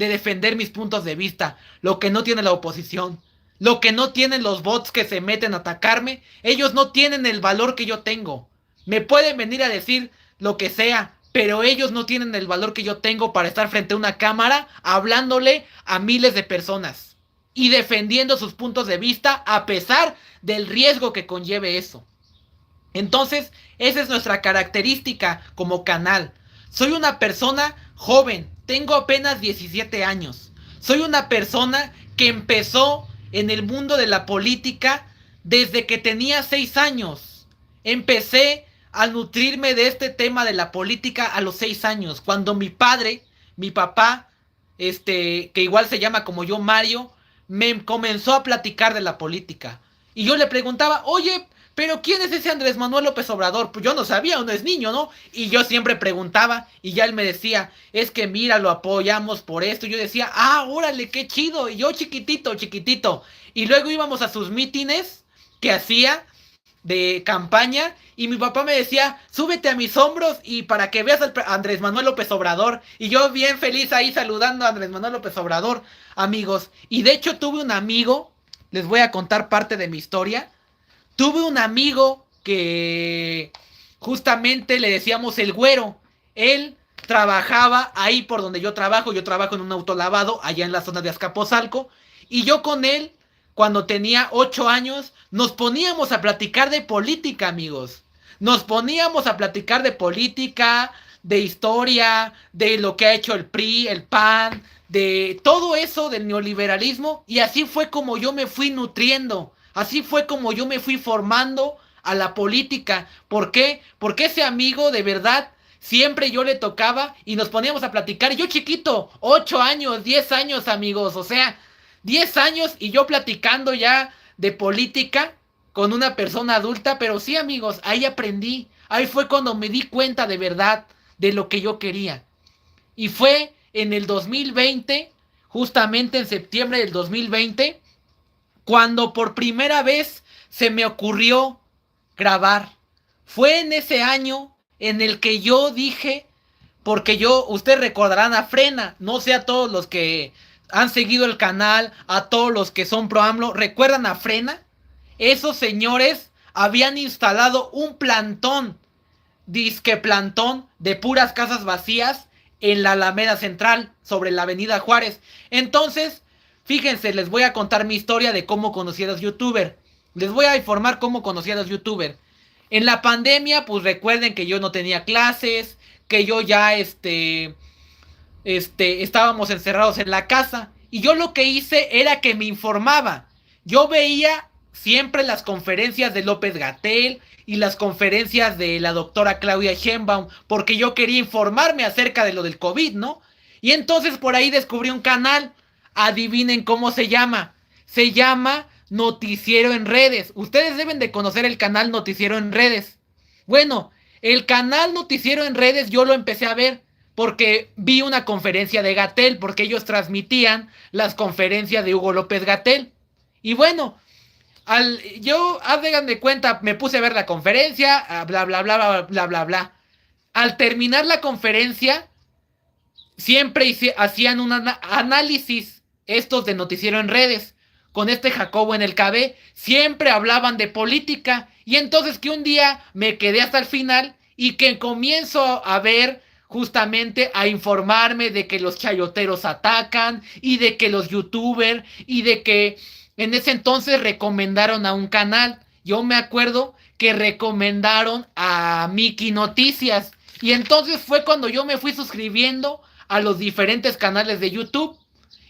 de defender mis puntos de vista, lo que no tiene la oposición, lo que no tienen los bots que se meten a atacarme. Ellos no tienen el valor que yo tengo. Me pueden venir a decir lo que sea, pero ellos no tienen el valor que yo tengo para estar frente a una cámara hablándole a miles de personas y defendiendo sus puntos de vista a pesar del riesgo que conlleve eso. Entonces, esa es nuestra característica como canal. Soy una persona joven, tengo apenas 17 años. Soy una persona que empezó en el mundo de la política desde que tenía 6 años. Empecé a nutrirme de este tema de la política a los 6 años, cuando mi padre, mi papá, que igual se llama como yo, Mario, me comenzó a platicar de la política. Y yo le preguntaba, oye, pero ¿quién es ese Andrés Manuel López Obrador? Pues yo no sabía, uno es niño, ¿no? Y yo siempre preguntaba y ya él me decía, es que mira, lo apoyamos por esto. Y yo decía, ah, órale, qué chido. Y yo chiquitito, chiquitito. Y luego íbamos a sus mítines que hacía de campaña y mi papá me decía, súbete a mis hombros y para que veas a Andrés Manuel López Obrador. Y yo bien feliz ahí saludando a Andrés Manuel López Obrador, amigos. Y de hecho tuve un amigo, les voy a contar parte de mi historia. Tuve un amigo que justamente le decíamos el güero. Él trabajaba ahí por donde yo trabajo en un autolavado allá en la zona de Azcapotzalco. Y yo con él, cuando tenía 8 años, nos poníamos a platicar de política, amigos. Nos poníamos a platicar de política, de historia, de lo que ha hecho el PRI, el PAN, de todo eso del neoliberalismo. Y así fue como yo me fui nutriendo. Así fue como yo me fui formando a la política. ¿Por qué? Porque ese amigo de verdad siempre yo le tocaba y nos poníamos a platicar. Y yo chiquito, 8 años, 10 años, amigos. O sea, 10 años y yo platicando ya de política con una persona adulta. Pero sí, amigos, ahí aprendí. Ahí fue cuando me di cuenta de verdad de lo que yo quería. Y fue en el 2020, justamente en septiembre del 2020, cuando por primera vez se me ocurrió grabar. Fue en ese año en el que yo dije, porque yo, ustedes recordarán a Frena, no sé a todos los que han seguido el canal, a todos los que son pro AMLO, ¿recuerdan a Frena? Esos señores habían instalado un plantón, disque plantón, de puras casas vacías en la Alameda Central, sobre la Avenida Juárez. Entonces, fíjense, les voy a contar mi historia de cómo conocí a los youtubers. Les voy a informar cómo conocí a los youtubers. En la pandemia, pues recuerden que yo no tenía clases, que yo ya estábamos encerrados en la casa. Y yo lo que hice era que me informaba. Yo veía siempre las conferencias de López-Gatell y las conferencias de la doctora Claudia Sheinbaum, porque yo quería informarme acerca de lo del COVID, ¿no? Y entonces por ahí descubrí un canal. Adivinen cómo se llama. Se llama Noticiero en Redes. Ustedes deben de conocer el canal Noticiero en Redes. Bueno, el canal Noticiero en Redes yo lo empecé a ver porque vi una conferencia de Gatell, porque ellos transmitían las conferencias de Hugo López-Gatell. Y bueno, yo, hagan de cuenta, me puse a ver la conferencia, bla, bla, bla, bla, bla, bla, bla. Al terminar la conferencia, siempre hacían un análisis, estos de Noticiero en Redes, con este Jacobo en el KB, siempre hablaban de política. Y entonces que un día me quedé hasta el final y que comienzo a ver, justamente a informarme de que los chayoteros atacan y de que los youtubers y de que en ese entonces recomendaron a un canal. Yo me acuerdo que recomendaron a Miki Noticias. Y entonces fue cuando yo me fui suscribiendo a los diferentes canales de YouTube.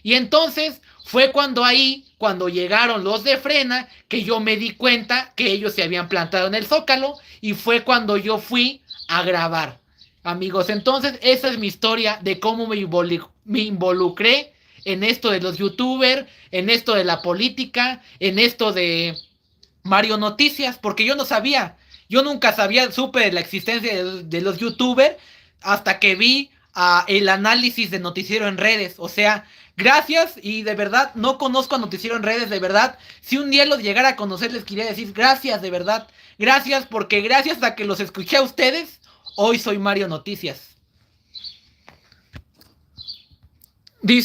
Y entonces fue cuando llegaron los de Frena, que yo me di cuenta que ellos se habían plantado en el Zócalo. Y fue cuando yo fui a grabar. Amigos, entonces esa es mi historia de cómo me involucré en esto de los youtubers, en esto de la política, en esto de Mario Noticias, porque yo no sabía, yo nunca supe de la existencia de los youtubers hasta que vi el análisis de Noticiero en Redes. O sea, gracias, y de verdad no conozco a Noticiero en Redes, de verdad. Si un día los llegara a conocer, les quería decir gracias, de verdad. Gracias, porque gracias a que los escuché a ustedes, hoy soy Mario Noticias.